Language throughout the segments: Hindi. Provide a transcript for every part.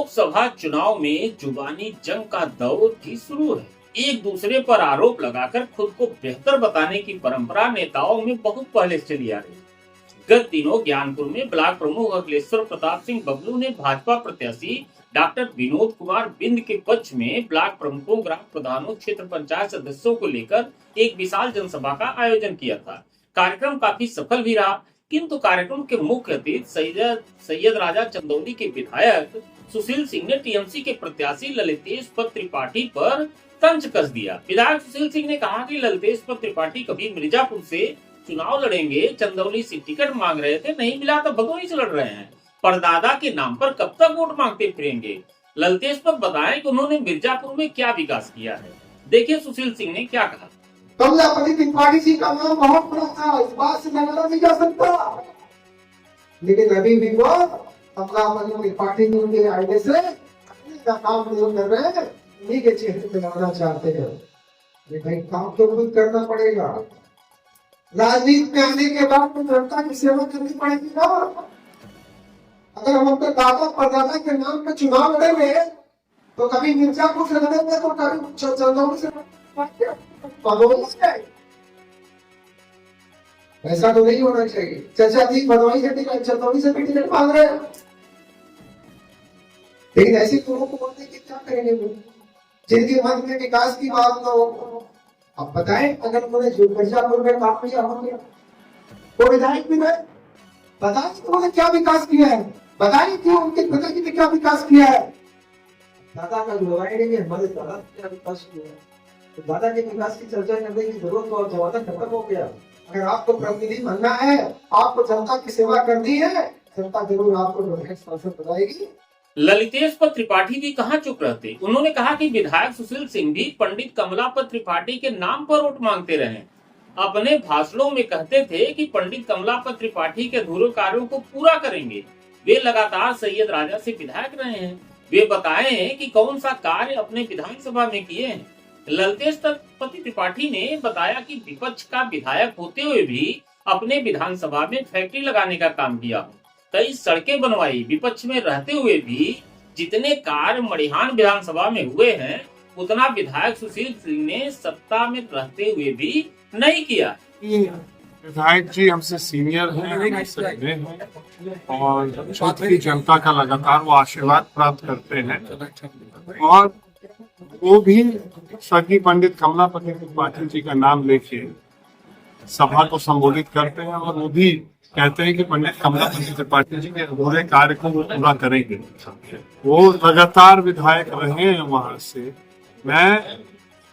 लोकसभा चुनाव में जुबानी जंग का दौर भी शुरू है। एक दूसरे पर आरोप लगाकर खुद को बेहतर बताने की परंपरा नेताओं में बहुत पहले से चली आ रही है। गत दिनों ज्ञानपुर में ब्लॉक प्रमुख अखिलेश्वर प्रताप सिंह बबलू ने भाजपा प्रत्याशी डॉक्टर विनोद कुमार बिंद के पक्ष में ब्लॉक प्रमुखों, ग्राम प्रधानों, क्षेत्र पंचायत सदस्यों को लेकर एक विशाल जनसभा का आयोजन किया था। कार्यक्रम काफी सफल भी रहा, किंतु कार्यक्रम के मुख्य अतिथि सैयद राजा चंदौली के विधायक सुशील सिंह ने टीएमसी के प्रत्याशी ललितेश त्रिपाठी पर तंज कस दिया। विधायक सुशील सिंह ने कहा कि ललितेश त्रिपाठी कभी मिर्जापुर से चुनाव लड़ेंगे, चंदौली से टिकट मांग रहे थे, नहीं मिला तो भदोही से लड़ रहे हैं, परदादा के नाम पर कब तक वोट मांगते फिरेंगे। ललितेश पर बताएं कि उन्होंने मिर्जापुर में क्या विकास किया है। देखिए सुशील सिंह ने क्या कहा। कमलापति त्रिपाठी जी का नाम बहुत बड़ा था, इस बात से नकारा नहीं जा सकता, लेकिन अभी भी वो कमलापति त्रिपाठी जी उनके आईने से का काम नहीं कर रहे हैं, उन्हीं के चेहरे पे लगाना चाहते हैं। लेकिन काम तो खुद करना पड़ेगा। राजनीति में आने के बाद तो जनता की सेवा करनी पड़ेगी ना। अगर हम अपने दादा परदादा के नाम पे चुनाव लड़ेंगे तो कभी मिर्जापुर से लड़ेंगे तो कभी चंदौली से, ऐसा तो नहीं होना चाहिए। चाचा जी भदोही से टिकट, चंदौली से टिकट मांग रहे हैं, लेकिन ऐसे लोगों को बोलने की क्या करेंगे वो, जिनके मन में विकास की बात ना हो। अब बताएं, अगर उन्होंने मिर्जापुर में काम किया होंगे, वो विधायक भी गए, बताएं उन्होंने क्या विकास किया है, बताएं कि उनके पिताजी ने क्या विकास किया है। दादा का नहीं, हमारे दादा क्या विकास किया है, तो दादा के विकास की चर्चा करने की जरूरत और जमाना खत्म हो गया। अगर आपको प्रतिनिधि बनना है, आपको जनता की सेवा करनी है, जनता जरूर आपको बताएगी। ललितेश त्रिपाठी भी कहां चुप रहते। उन्होंने कहा कि विधायक सुशील सिंह भी पंडित कमलापत त्रिपाठी के नाम पर वोट मांगते रहे। अपने भाषणों में कहते थे कि पंडित कमलापत त्रिपाठी के अधूरे कार्यों को पूरा करेंगे। वे लगातार सैयद राजा से विधायक रहे हैं, वे बताएं कि कौन सा कार्य अपने विधानसभा में किए हैं। ललितेश त्रिपाठी ने बताया कि विपक्ष का विधायक होते हुए भी अपने विधानसभा में फैक्ट्री लगाने का काम किया, कई सड़कें बनवाई। विपक्ष में रहते हुए भी जितने कार्य मड़िहान विधानसभा में हुए हैं, उतना विधायक सुशील सिंह ने सत्ता में रहते हुए भी नहीं किया। विधायक जी हमसे सीनियर हैं और क्षेत्र की जनता का लगातार वो आशीर्वाद प्राप्त करते हैं, और वो भी स्वर्गीय पंडित कमलापति त्रिपाठी जी का नाम लेके सभा को संबोधित करते हैं, और वो भी कहते हैं कि पंडित कमलापति त्रिपाठी जी के अधूरे कार्य को वो पूरा करेंगे। वो लगातार विधायक रहे हैं वहां से। मैं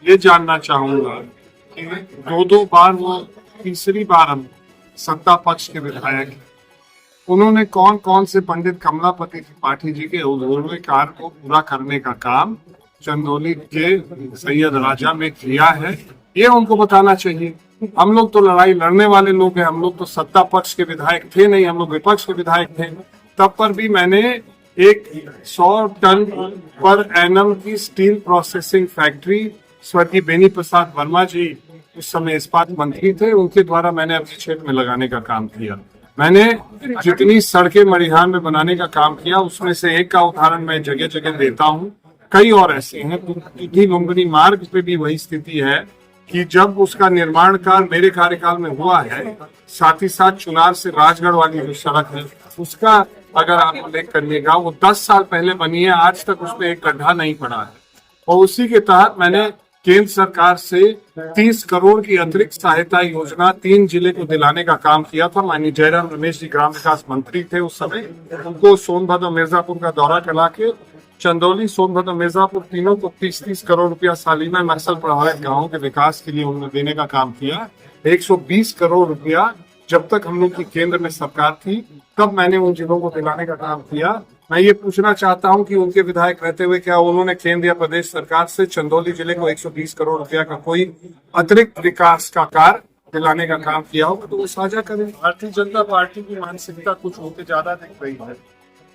ये जानना चाहूंगा कि दो बार वो तीसरी बार हम सत्ता पक्ष के विधायक हैं, उन्होंने कौन कौन से पंडित कमलापति त्रिपाठी जी के अधूरे कार्य को पूरा करने का काम चंदौली के सैयद राजा में किया है, ये उनको बताना चाहिए। हम लोग तो लड़ाई लड़ने वाले लोग हैं, हम लोग तो सत्ता पक्ष के विधायक थे नहीं, हम लोग विपक्ष के विधायक थे। तब पर भी मैंने एक 100 टन पर एनम की स्टील प्रोसेसिंग फैक्ट्री स्वर्गीय बेनी प्रसाद वर्मा जी उस समय इस्पात मंत्री थे, उनके द्वारा मैंने अपने क्षेत्र में लगाने का काम किया। मैंने जितनी सड़कें मड़िहान में बनाने का काम किया, उसमें से एक का उदाहरण मैं जगह जगह देता हूँ। कई और ऐसे हैं। दूधी लुम्बिनी मार्ग पे भी वही स्थिति है कि जब उसका निर्माण कार्य मेरे कार्यकाल में हुआ है, साथ ही साथ चुनार से राजगढ़ वाली जो सड़क है, उसका अगर आप उल्लेख करिएगा, वो 10 साल पहले बनी है, आज तक उसमें एक गड्ढा नहीं पड़ा है। और उसी के तहत मैंने केंद्र सरकार से 30 करोड़ की अतिरिक्त सहायता योजना 3 जिले को दिलाने का काम किया था। माननीय जयराम रमेश जी ग्राम विकास मंत्री थे उस समय, उनको सोनभद्र मिर्जापुर का दौरा करा के चंदौली, सोनभद्र, मिर्जापुर तीनों को 30-30 करोड़ रुपया सालाना नक्सल प्रभावित गांवों के विकास के लिए उन्होंने देने का काम किया। 120 करोड़ रुपया जब तक हम लोग की केंद्र में सरकार थी तब मैंने उन जिलों को दिलाने का काम किया। मैं ये पूछना चाहता हूं कि उनके विधायक रहते हुए क्या उन्होंने केंद्र या प्रदेश सरकार से चंदौली जिले को 120 करोड़ रुपया का कोई अतिरिक्त विकास का कार्य दिलाने का काम किया होगा तो वो साझा करें। भारतीय जनता पार्टी की मानसिकता कुछ होते ज्यादा दिख रही है।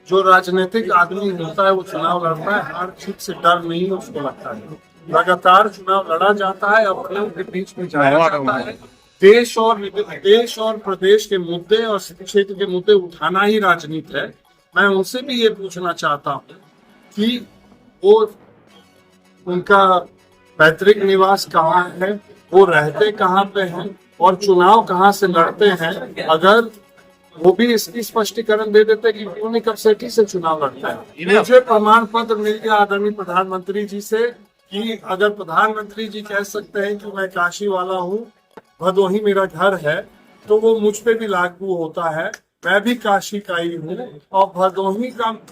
जो राजनीतिक आदमी होता है वो चुनाव लड़ता है, हार जीत से डर नहीं उसको लगता है। लगातार चुनाव लड़ा जाता है, अपने के बीच में जाया जाता है। देश और प्रदेश के मुद्दे और क्षेत्र के मुद्दे उठाना ही राजनीति है। मैं उनसे भी ये पूछना चाहता हूँ कि वो उनका पैतृक निवास कहाँ है, वो रहते कहाँ पे हैं और चुनाव कहाँ से लड़ते हैं। अगर वो भी इसकी स्पष्टीकरण दे देते कि उन्होंने कब सेठी से चुनाव लड़ता है। मुझे प्रमाण पत्र मिल गया आदरणीय प्रधानमंत्री जी से कि अगर प्रधानमंत्री जी कह सकते हैं कि मैं काशी वाला हूँ, भदोही मेरा घर है, तो वो मुझ पे भी लागू होता है। मैं भी काशी का ही हूँ और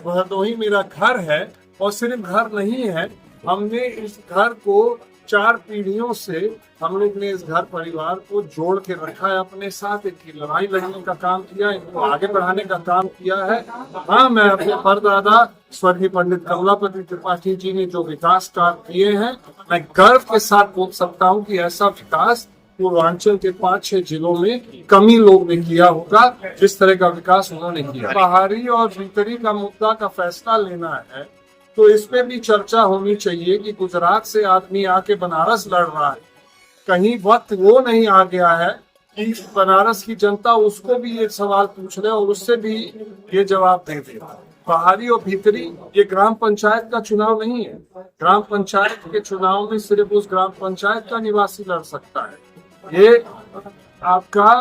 भदोही मेरा घर है। और सिर्फ घर नहीं है, हमने इस घर को 4 पीढ़ियों से हम लोग ने इस घर परिवार को जोड़ के रखा है अपने साथ। इनकी लड़ाई लड़ने का काम किया, इनको आगे बढ़ाने का काम किया है। हाँ, मैं अपने परदादा स्वर्गीय पंडित कमलापति त्रिपाठी जी ने जो विकास कार्य किए हैं, मैं गर्व के साथ बोल सकता हूँ कि ऐसा विकास पूर्वांचल के 5-6 जिलों में कम ही लोग ने किया होगा जिस तरह का विकास उन्होंने किया। पहाड़ी और भीतरी का मुद्दा का फैसला लेना है तो इस पे भी चर्चा होनी चाहिए कि गुजरात से आदमी आके बनारस लड़ रहा है, कहीं वक्त वो नहीं आ गया है कि बनारस की जनता उसको भी ये सवाल पूछ ले और उससे भी ये जवाब दे दे। पहाड़ी और भीतरी ये ग्राम पंचायत का चुनाव नहीं है। ग्राम पंचायत के चुनाव में सिर्फ उस ग्राम पंचायत का निवासी लड़ सकता है। ये आपका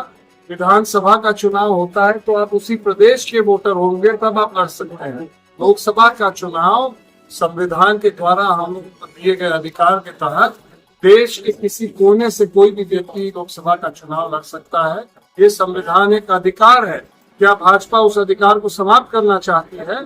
विधानसभा का चुनाव होता है तो आप उसी प्रदेश के वोटर होंगे तब आप लड़ सकते हैं। लोकसभा का चुनाव संविधान के द्वारा हम दिए गए अधिकार के तहत देश के किसी कोने से कोई भी व्यक्ति लोकसभा का चुनाव लड़ सकता है। ये संविधान एक अधिकार है। क्या भाजपा उस अधिकार को समाप्त करना चाहती है?